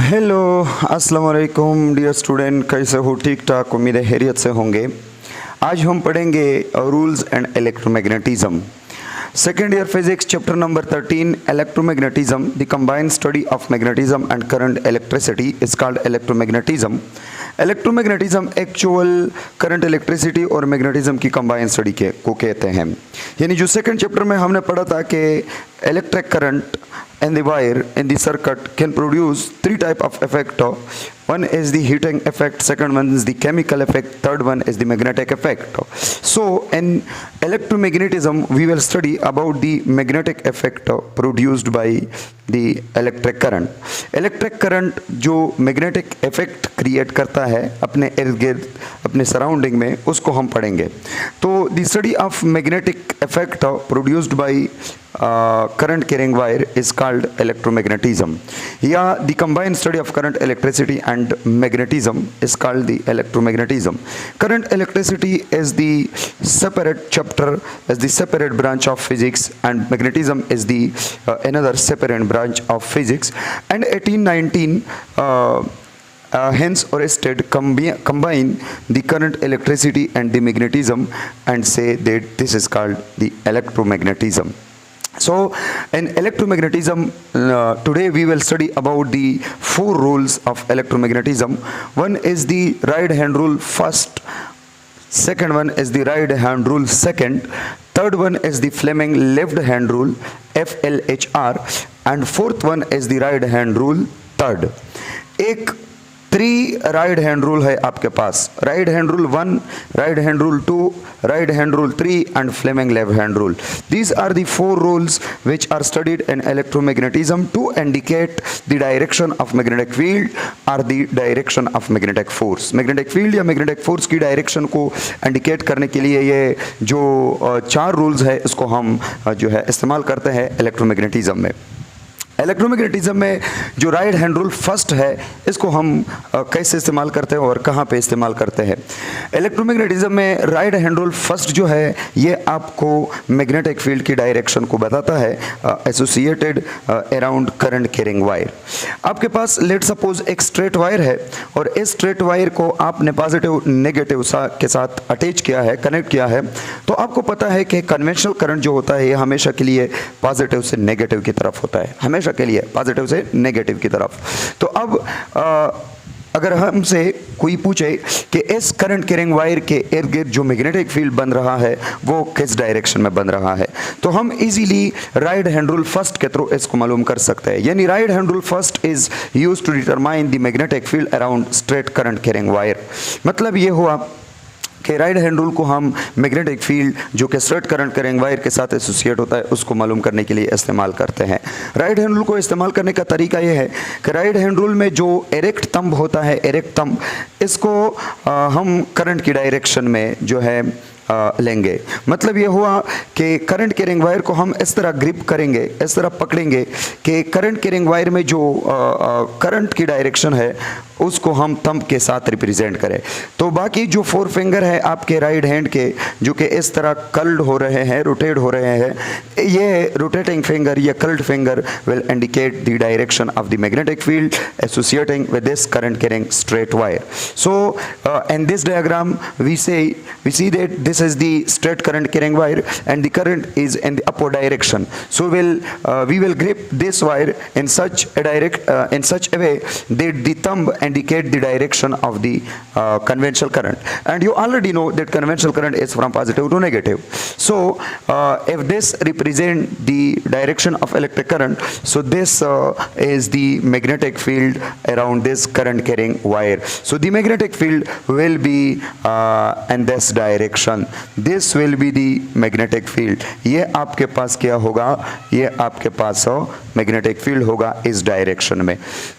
Hello अस्सलाम वालेकुम dear student, कैसे हो? ठीक ठाक, उम्मीद है खैरियत से होंगे। आज हम पढ़ेंगे rules and electromagnetism. Second year physics chapter number 13 electromagnetism. The combined study of magnetism and current electricity is called electromagnetism. Electromagnetism actual current electricity और मैग्नेटिज्म की कंबाइंड स्टडी को कहते हैं। यानी जो सेकंड चैप्टर में हमने पढ़ा था कि electric current and the wire in the circuit can produce three type of effect. One is the heating effect, second one is the chemical effect, third one is the magnetic effect. So in electromagnetism we will study about the magnetic effect produced by the electric current. Electric current जो magnetic effect create करता है अपने इर्द गिर्द अपने surrounding में, उसको हम पढ़ेंगे। तो the study of magnetic effect produced by current carrying wire is called electromagnetism. Yeah, the combined study of current electricity and magnetism is called the electromagnetism. Current electricity is the separate chapter, is the separate branch of physics, and magnetism is the another separate branch of physics. And 1819 hence Oersted combine the current electricity and the magnetism and say that this is called the electromagnetism. So in electromagnetism today we will study about the four rules of electromagnetism. One is the right hand rule first, second one is the right hand rule second, third one is the Fleming left hand rule FLHR, and fourth one is the right hand rule third. एक 3 right hand rule है आपके पास, right hand rule 1, right hand rule 2, right hand rule 3 and Fleming left hand rule. These are the 4 rules which are studied in electromagnetism to indicate the direction of magnetic field or the direction of magnetic force. Magnetic field या magnetic force की direction को indicate करने के लिए ये जो 4 rules है इसको हम जो है इस्तेमाल करते हैं इलेक्ट्रोमैग्नेटिज्म में। इलेक्ट्रोमैग्नेटिज्म में जो राइट हैंड रूल फर्स्ट है इसको हम कैसे इस्तेमाल करते हैं और कहाँ पे इस्तेमाल करते हैं। इलेक्ट्रोमैग्नेटिज्म में राइट हैंड रूल फर्स्ट जो है ये आपको मैग्नेटिक फील्ड की डायरेक्शन को बताता है associated around current carrying wire. आपके पास लेट सपोज एक स्ट्रेट वायर है और इस स्ट्रेट वायर को आपने पॉजिटिव नेगेटिव के साथ अटैच किया है, कनेक्ट किया है, तो आपको पता है कि कन्वेंशनल करंट जो होता है ये हमेशा के लिए पॉजिटिव से नेगेटिव की तरफ होता है, हमेशा के लिए पॉजिटिव से नेगेटिव की तरफ। तो अब अगर हमसे कोई पूछे कि इस करंट कैरिंग वायर के इर्द गिर्द जो मैग्नेटिक फील्ड बन रहा है वो किस डायरेक्शन में बन रहा है, तो हम easily right hand rule first के थ्रू इसको मालूम कर सकते हैं। यानी right hand rule first is used to determine the magnetic field around straight current carrying wire. मतलब ये हुआ कि राइट हैंड रूल को हम मैग्नेटिक फील्ड जो कि स्ट्रेट करंट कैरिंग वायर के साथ एसोसिएट होता है उसको मालूम करने के लिए इस्तेमाल करते हैं। राइट हैंड रूल को इस्तेमाल करने का तरीका ये है कि राइट हैंड रूल में जो इरेक्ट थंब होता है, इरेक्ट थंब, इसको हम करंट की डायरेक्शन में जो है लेंगे। मतलब ये हुआ कि करंट कैरिंग वायर को हम इस तरह ग्रिप करेंगे, इस तरह पकड़ेंगे कि करंट कैरिंग वायर में जो करंट की डायरेक्शन है उसको हम थंब के साथ रिप्रेजेंट करें। तो बाकी जो 4 फिंगर है आपके राइट हैंड के जो कि इस तरह कर्ल्ड हो रहे हैं, रोटेट हो रहे हैं, ये रोटेटिंग फिंगर या curled finger will indicate the direction of the magnetic field associating with this current carrying straight wire. So in this diagram we see that this is the straight current carrying wire and the current is in the upward direction. So we will grip this wire in such a way that the thumb indicate the direction of the conventional current, and you already know that conventional current is from positive to negative. So if this represent the direction of electric current, so this is the magnetic field around this current carrying wire. So the magnetic field will be in this direction. This will be the magnetic field. ये आपके पास क्या होगा, ये आपके पास magnetic field होगा इस direction में।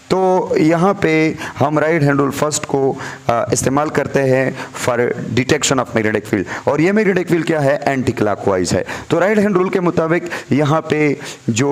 तो यहाँ पे हम राइट हैंड रूल फर्स्ट को इस्तेमाल करते हैं for detection of magnetic field, और ये मैग्नेटिक फील्ड क्या है, एंटी क्लॉकवाइज है। तो राइट हैंड रूल के मुताबिक यहाँ पे जो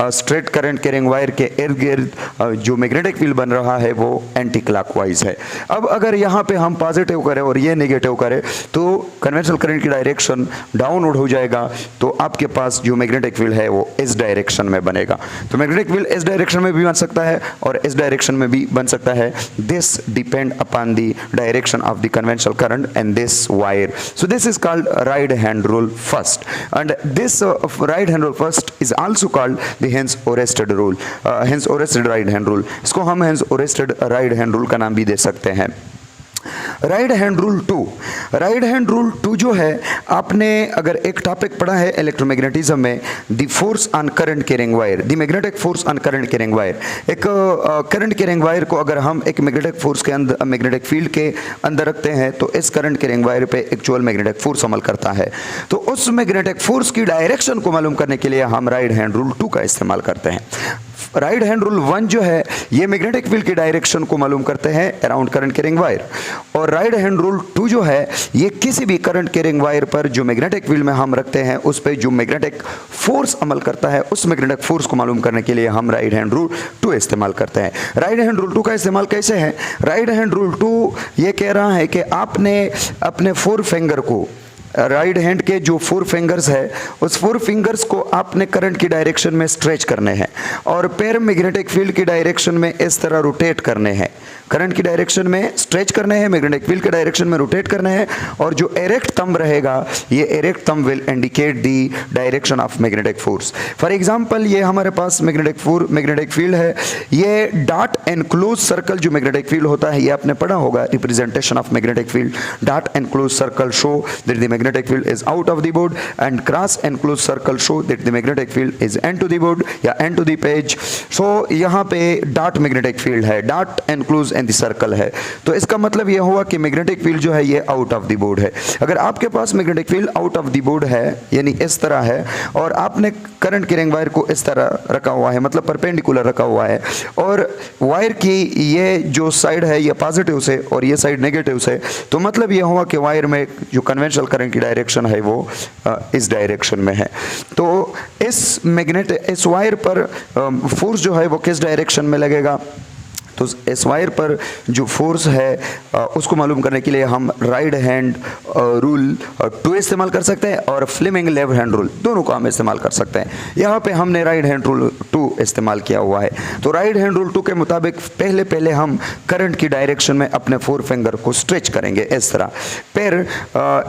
स्ट्रेट करंट कैरिंग वायर के इर्द गिर्द जो मैग्नेटिक फील्ड बन रहा है वो एंटी क्लॉकवाइज है। अब अगर यहाँ पे हम पॉजिटिव करें और ये नेगेटिव करें तो कन्वेंशनल करंट की डायरेक्शन डाउनवर्ड हो जाएगा, तो आपके पास जो मैग्नेटिक फील्ड है वो इस डायरेक्शन में बनेगा। तो मैग्नेटिक फील्ड इस डायरेक्शन में भी बन सकता है और इस डायरेक्शन में भी बन सकता है। This depend upon the direction of the conventional current and this wire. So this is called right hand rule first, and this right hand rule first is also called the hence Oersted rule, hence Oersted right hand rule. इसको हम hence Oersted right hand rule का नाम भी दे सकते हैं। Right hand rule 2, right hand rule 2 जो है, आपने अगर एक टॉपिक पढ़ा है इलेक्ट्रोमैग्नेटिज्म में, the force on current carrying wire, the magnetic force on current carrying wire. एक करंट कैरिंग वायर को अगर हम एक मैग्नेटिक फोर्स के अंदर, मैग्नेटिक फील्ड के अंदर रखते हैं तो इस करंट कैरिंग वायर पे एक्चुअल मैग्नेटिक फोर्स अमल करता है। तो उस मैग्नेटिक फोर्स की डायरेक्शन को मालूम करने के लिए हम राइट हैंड रूल 2 का इस्तेमाल करते हैं। राइट हैंड रूल 1 जो है ये मैग्नेटिक फील्ड की डायरेक्शन को मालूम करते हैं अराउंड करंट कैरिंग वायर, और राइट हैंड रूल 2 जो है ये किसी भी करंट कैरिंग वायर पर जो मैग्नेटिक फील्ड में हम रखते हैं उस पर जो मैग्नेटिक फोर्स अमल करता है उस मैग्नेटिक फोर्स को मालूम करने के लिए हम राइट हैंड रूल 2 इस्तेमाल करते हैं। राइट हैंड रूल 2 का इस्तेमाल कैसे है? राइट हैंड रूल 2 ये कह रहा है कि आपने अपने 4 फिंगर को, राइट हैंड के जो 4 फिंगर्स है उस 4 फिंगर्स को आपने करंट की डायरेक्शन में स्ट्रेच करने हैं और पैर मैग्नेटिक फील्ड की डायरेक्शन में इस तरह रोटेट करने हैं। करंट की डायरेक्शन में स्ट्रेच करने हैं, मैग्नेटिक फील्ड की डायरेक्शन में रोटेट करने हैं, और जो इरेक्ट थंब रहेगा ये erect thumb will indicate the direction of magnetic force. For example ये हमारे पास मैग्नेटिक फील्ड है, ये डॉट एनक्लोज सर्कल जो मैग्नेटिक फील्ड होता है ये आपने पढ़ा होगा, representation of magnetic field. Dot enclose circle show that the magnetic field is out of the board and cross enclosed circle show that the magnetic field is end to the board या end to the page। so यहाँ पे dot magnetic field है, dot enclosed and the circle है, तो इसका मतलब ये हुआ कि magnetic field जो है ये out of the board है। अगर आपके पास magnetic field out of the board है यानी इस तरह है और आपने करंट कैरिंग वायर को इस तरह रखा हुआ है, मतलब परपेंडिकुलर रखा हुआ है, और वायर की ये जो साइड है ये पॉजिटिव से और ये साइड नेगेटिव से, तो मतलब ये हुआ कि वायर में जो कन्वेंशनल करंट की डायरेक्शन है वो इस डायरेक्शन में है। तो इस वायर पर फोर्स जो है वो किस डायरेक्शन में लगेगा? तो इस वायर पर जो फोर्स है उसको मालूम करने के लिए हम राइट हैंड रूल 2 इस्तेमाल कर सकते हैं और फ्लेमिंग लेफ्ट हैंड रूल, दोनों को हम इस्तेमाल कर सकते हैं। यहाँ पे हमने राइट हैंड रूल 2 इस्तेमाल किया हुआ है। तो राइट हैंड रूल 2 के मुताबिक पहले हम करंट की डायरेक्शन में अपने 4 फिंगर को स्ट्रेच करेंगे इस तरह, फिर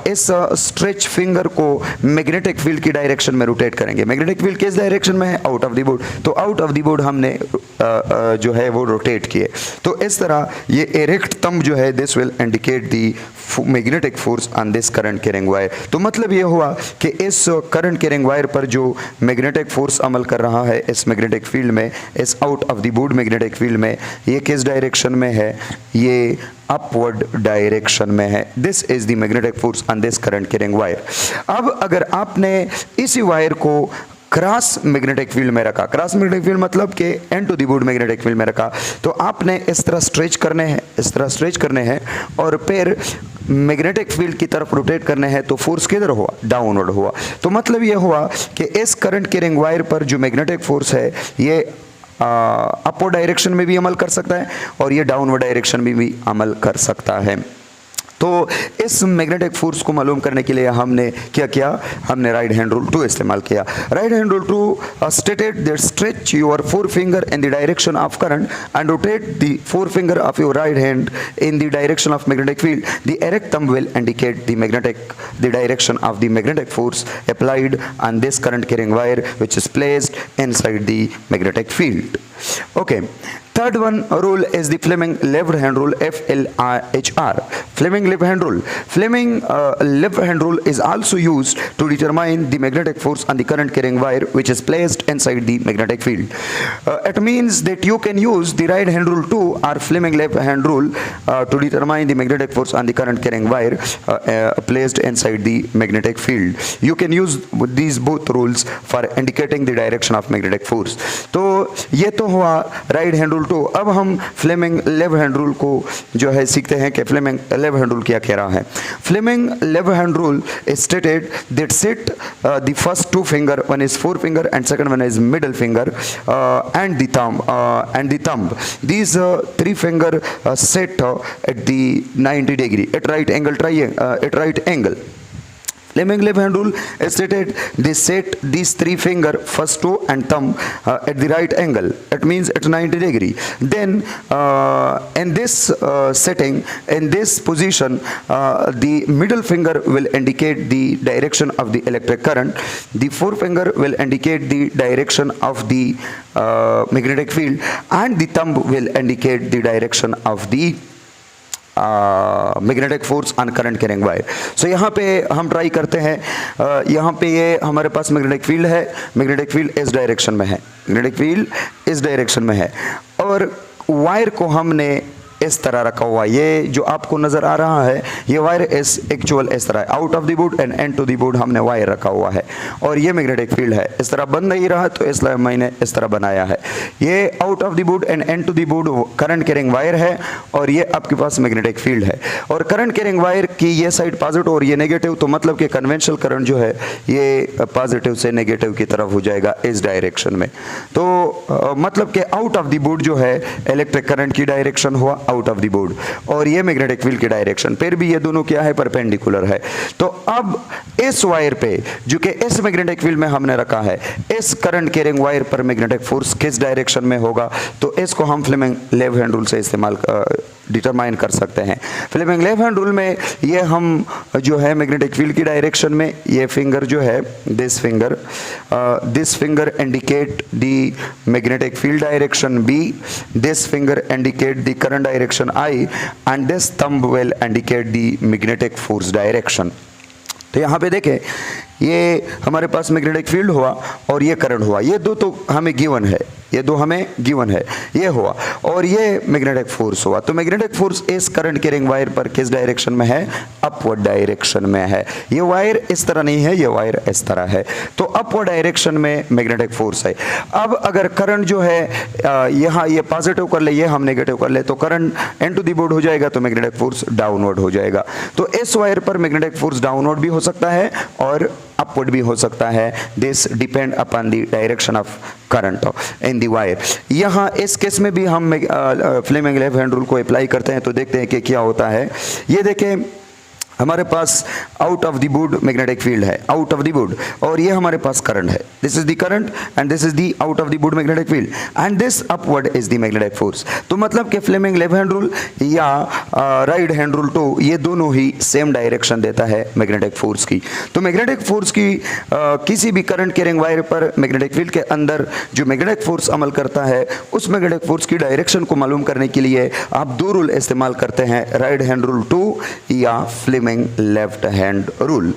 इस स्ट्रेच फिंगर को मैग्नेटिक फील्ड की डायरेक्शन में रोटेट करेंगे। मैग्नेटिक फील्ड किस डायरेक्शन में है? आउट ऑफ द बोर्ड, तो आउट ऑफ द बोर्ड हमने जो है वो रोटेट किए। तो इस तरह ये इरेक्ट थंब जो है this will indicate the magnetic force on this current carrying wire. तो मतलब ये हुआ कि इस करंट कैरिंग वायर पर जो मैग्नेटिक फोर्स अमल कर रहा है इस मैग्नेटिक फील्ड में, इस out of the board magnetic field में, ये किस डायरेक्शन में है? ये अपवर्ड डायरेक्शन में है। This is the magnetic force on this current carrying wire. अब अगर आपने इसी वायर को क्रॉस मैग्नेटिक फील्ड में रखा, क्रॉस मैग्नेटिक फील्ड मतलब कि into the board magnetic field में रखा, तो आपने इस तरह स्ट्रेच करने हैं, इस तरह स्ट्रेच करने हैं और फिर मैग्नेटिक फील्ड की तरफ रोटेट करने हैं, तो फोर्स किधर हुआ? डाउनवर्ड हुआ। तो मतलब ये हुआ कि इस करंट कैरिंग वायर पर जो मैग्नेटिक फोर्स है ये अपवर्ड डायरेक्शन में भी अमल कर सकता है और ये डाउनवर्ड डायरेक्शन में भी अमल कर सकता है। तो इस मैग्नेटिक फोर्स को मालूम करने के लिए हमने क्या किया? हमने राइट हैंड रूल 2 इस्तेमाल किया। Right hand rule 2 stated that stretch your 4 finger in the direction of current and rotate the 4 finger of your right hand in the direction of magnetic field. The erect thumb will indicate the direction of the magnetic force applied on this current carrying wire which is placed inside the magnetic field. Okay. Third one rule is the Fleming left hand rule, FLHR. Fleming left hand rule. Fleming left hand rule is also used to determine the magnetic force on the current carrying wire which is placed inside the magnetic field. It means that you can use the right hand rule 2 or Fleming left hand rule to determine the magnetic force on the current carrying wire placed inside the magnetic field. You can use these both rules for indicating the direction of magnetic force. तो ये तो हुआ right hand rule rule 2। अब हम Fleming left hand rule को जो है सीखते हैं कि फ्लेमिंग लेफ्ट हैंड रूल क्या कह रहा है। Fleming left hand rule stated that set the first two finger, one is forefinger and second one is middle finger and the thumb. These three finger set at the 90 degree at right angle. Fleming left hand rule stated they set these three finger, first toe and thumb at the right angle. It means at 90 degree. Then in this setting, in this position, the middle finger will indicate the direction of the electric current. The forefinger will indicate the direction of the magnetic field, and the thumb will indicate the direction of the magnetic force on current carrying wire. So यहाँ पे हम try करते हैं, यहाँ पे ये हमारे पास magnetic field है, मैग्नेटिक फील्ड इस डायरेक्शन में है, मैग्नेटिक फील्ड इस डायरेक्शन में है, और वायर को हमने इस तरह रखा हुआ। ये जो आपको नजर आ रहा है ये वायर इस एक्चुअल इस तरह out of the board and into the board हमने वायर रखा हुआ है, और ये मैग्नेटिक फील्ड है। इस तरह बन नहीं रहा तो इसलिए मैंने इस तरह बनाया है। ये out of the board and into the board current carrying wire है, और ये आपके पास मैग्नेटिक फील्ड है। और करंट कैरिंग वायर की ये साइड पॉजिटिव और ये नेगेटिव, तो मतलब कि कन्वेंशनल करंट जो है ये पॉजिटिव से नेगेटिव की तरफ हो जाएगा इस डायरेक्शन में। तो मतलब कि आउट ऑफ द बोर्ड जो है इलेक्ट्रिक करंट की डायरेक्शन हुआ आउट ऑफ द बोर्ड, और ये मैग्नेटिक फील्ड की डायरेक्शन, फिर भी ये दोनों क्या है, परपेंडिकुलर है। तो अब इस वायर पे जो कि इस मैग्नेटिक फील्ड में हमने रखा है, इस करंट कैरिंग वायर पर मैग्नेटिक फोर्स किस डायरेक्शन में होगा, तो इसको हम फ्लेमिंग लेफ्ट हैंड रूल से इस्तेमाल डिटरमाइन कर सकते हैं। फ्लेमिंग लेफ्ट हैंड रूल में ये हम जो है मैग्नेटिक फील्ड की डायरेक्शन में ये फिंगर जो है this finger indicate the magnetic field direction B, this finger indicate the current direction I, and this thumb will indicate the magnetic force direction. तो यहाँ पे देखें ये हमारे पास मैग्नेटिक फील्ड हुआ और ये करंट हुआ, ये दो तो हमें गिवन है, ये दो हमें गिवन है, ये हुआ और ये मैग्नेटिक फोर्स हुआ। तो मैग्नेटिक फोर्स इस करंट कैरिंग वायर पर किस डायरेक्शन में है, अपवर्ड डायरेक्शन में है। ये वायर इस तरह नहीं है, ये वायर इस तरह है, तो अपवर्ड डायरेक्शन में मैग्नेटिक फोर्स है। अब अगर करंट जो है यहाँ ये पॉजिटिव कर ले, ये हम नेगेटिव कर ले, तो current into the board हो जाएगा, तो मैग्नेटिक फोर्स डाउनवर्ड हो जाएगा। तो इस वायर पर मैग्नेटिक फोर्स डाउनवर्ड भी हो सकता है और अपवर्ड भी हो सकता है। This depend upon the direction of current in the wire. यहाँ इस केस में भी हम फ्लेमिंग लेफ्ट हैंड रूल को अप्लाई करते हैं, तो देखते हैं कि क्या होता है। ये देखें हमारे pass out of the board magnetic field है, आउट ऑफ द बोर्ड, और ये हमारे पास करंट है, this is the current and this is the out of the board magnetic field and this upward is the magnetic force. तो मतलब कि Fleming left hand rule या right hand rule तो ये दोनों ही सेम डायरेक्शन देता है मैग्नेटिक फोर्स की। तो मैग्नेटिक फोर्स की किसी भी करंट कैरिंग वायर पर मैग्नेटिक फील्ड के अंदर जो मैग्नेटिक फोर्स अमल करता है, उस मैग्नेटिक फोर्स की डायरेक्शन को मालूम करने के लिए आप दो रूल इस्तेमाल करते हैं, राइट हैंड रूल 2 या लेफ्ट हैंड रूल।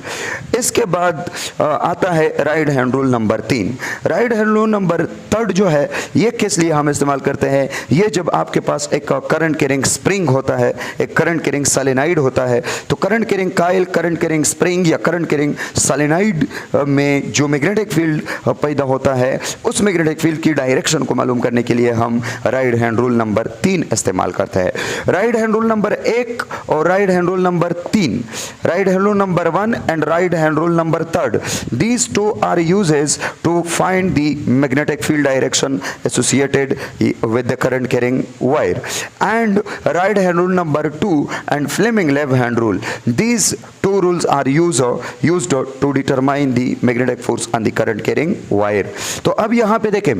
इसके बाद आता है right hand rule number 3। Right hand rule number 3 जो है ये किस लिए हम इस्तेमाल करते हैं, ये जब आपके पास एक करंट कैरिंग स्प्रिंग होता है, एक करंट कैरिंग सोलेनॉइड होता है, तो current carrying coil, current carrying spring या करंट कैरिंग सोलेनॉइड में जो मैग्नेटिक फील्ड पैदा होता है, उस मैग्नेटिक फील्ड की डायरेक्शन को मालूम करने के लिए हम राइट हैंड रूल नंबर 3 इस्तेमाल करते हैं। राइट हैंड रूल नंबर 1 और right hand rule number 3, right hand rule number 1 and right hand rule number 3, these two are uses to find the magnetic field direction associated with the current carrying wire. And right hand rule number 2 and Fleming left hand rule, these two rules are used to determine the magnetic force on the current carrying wire. तो अब यहाँ पे देखें,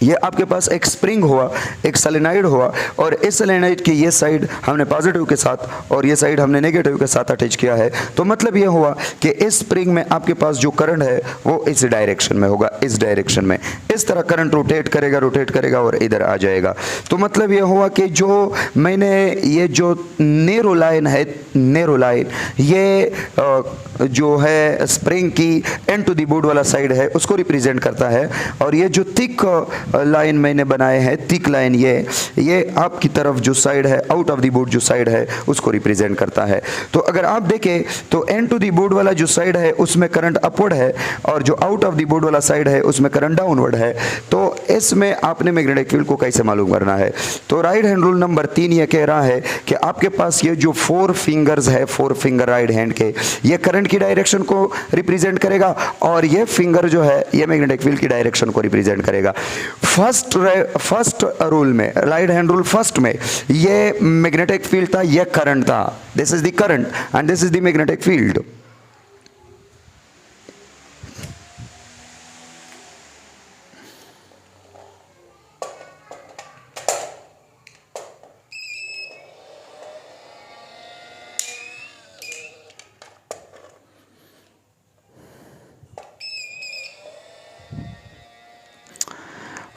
ये आपके पास एक spring हुआ, एक सोलेनॉइड हुआ, और इस सोलेनॉइड की ये साइड हमने पॉजिटिव के साथ और ये साइड हमने नेगेटिव के साथ अटैच किया है। तो मतलब ये हुआ कि इस स्प्रिंग में आपके पास जो करंट है वो इस डायरेक्शन में होगा, इस डायरेक्शन में इस तरह करंट रोटेट करेगा और इधर आ जाएगा। तो मतलब ये हुआ कि जो मैंने ये जो नैरो लाइन है, नैरो लाइन ये जो है स्प्रिंग की एंड टू द बोर्ड वाला साइड है उसको रिप्रेजेंट करता है, और ये जो थिक लाइन मैंने बनाए हैं, थिक लाइन, ये आपकी तरफ जो साइड है, आउट ऑफ द बोर्ड जो साइड है उसको रिप्रेजेंट करता है। तो अगर आप देखें तो एंड टू द बोर्ड वाला जो साइड है उसमें करंट अपवर्ड है और जो आउट ऑफ द बोर्ड वाला साइड है उसमें करंट डाउनवर्ड है। तो इसमें आपने मैग्नेटिक फील्ड को कैसे मालूम करना है? तो राइट हैंड रूल नंबर 3 ये कह रहा है कि आपके पास ये जो 4 फिंगर्स है, 4 फिंगर राइट हैंड के, ये करंट की डायरेक्शन को रिप्रेजेंट करेगा और ये फिंगर जो है ये मैग्नेटिक फील्ड की डायरेक्शन को रिप्रेजेंट करेगा। फर्स्ट रूल में, राइट हैंड रूल फर्स्ट में, ये मैग्नेटिक फील्ड था, ये करंट था, this is the current and this is the magnetic field.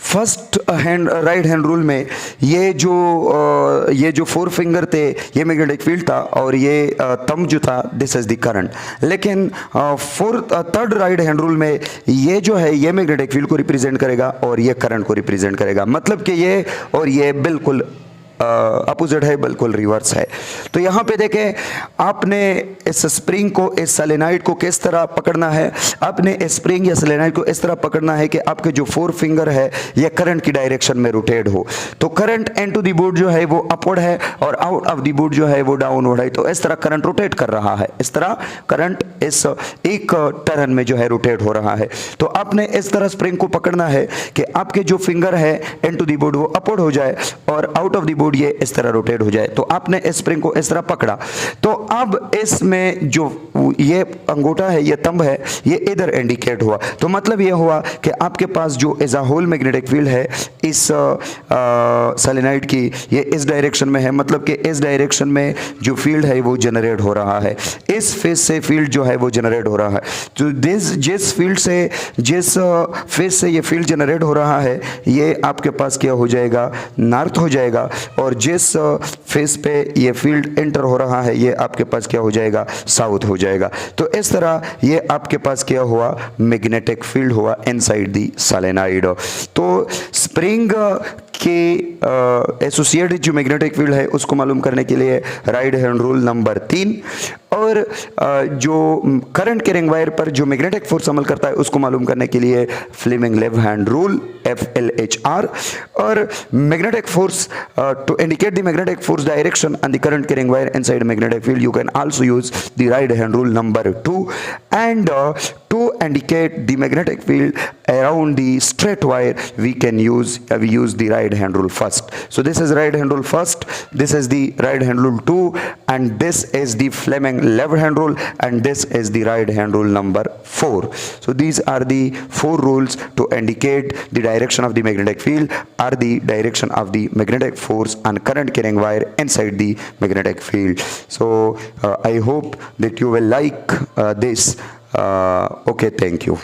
First right hand rule में ये जो 4 फिंगर थे ये मैग्नेटिक फील्ड था और ये थंब जो था दिस इज द करंट। लेकिन थर्ड राइट हैंड रूल में ये जो है ये मैग्नेटिक फील्ड को रिप्रेजेंट करेगा और ये करंट को रिप्रेजेंट करेगा। मतलब कि ये और ये बिल्कुल अपोजिट है, बिल्कुल रिवर्स है। तो यहाँ पे देखें, आपने इस स्प्रिंग को, इस सोलेनॉइड को किस तरह पकड़ना है? आपने इस स्प्रिंग या सोलेनॉइड को इस तरह पकड़ना है कि आपके जो 4 फिंगर है ये करंट की डायरेक्शन में रोटेट हो। तो current into the board जो है वो अपवर्ड है और आउट ऑफ द बोर्ड जो है वो डाउनवर्ड है। तो इस तरह करंट रोटेट कर रहा है, इस तरह करंट इस एक टर्न में जो है रोटेट हो रहा है। तो आपने इस तरह स्प्रिंग को पकड़ना है कि आपके जो फिंगर है एंड टू द बोर्ड वो अपवर्ड हो जाए और आउट ऑफ द बोर्ड ये इस तरह रोटेट हो जाए। तो आपने इस स्प्रिंग को इस तरह पकड़ा। तो अब इसमें जो ये अंगूठा है, ये थंब है, ये इधर इंडिकेट हुआ। तो मतलब ये हुआ कि आपके पास जो as a whole magnetic field है इस सोलेनॉइड की, ये इस डायरेक्शन में है। मतलब कि इस डायरेक्शन में जो फील्ड है वो जनरेट हो रहा है, इस फेस से फील्ड जो है वो जनरेट हो रहा है। तो जिस फेस से ये फील्ड जनरेट हो रहा है ये आपके पास क्या हो जाएगा? नॉर्थ हो जाएगा। और जिस फेस पे ये फील्ड एंटर हो रहा है ये आपके पास क्या हो जाएगा? साउथ हो जाएगा। तो इस तरह ये आपके पास क्या हुआ? मैग्नेटिक फील्ड हुआ इनसाइड दी सोलेनॉइड। तो स्प्रिंग के एसोसिएटेड जो मैग्नेटिक फील्ड है उसको मालूम करने के लिए राइट हैंड रूल नंबर 3 और जो करंट कैरिंग वायर पर जो मैग्नेटिक फोर्स अमल करता है उसको मालूम करने के लिए Fleming left hand rule FLHR। और magnetic force to indicate the magnetic force direction and the current carrying wire inside magnetic field you can also use the right hand rule number 2 and to indicate the magnetic field around the straight wire we use the right hand rule first. So this is right hand rule first, this is the right hand rule 2 and this is the Fleming left hand rule and this is the right hand rule number 4. So these are the 4 rules to indicate the direction of the magnetic field or the direction of the magnetic force and current carrying wire inside the magnetic field. So I hope that you will like this. Okay, thank you.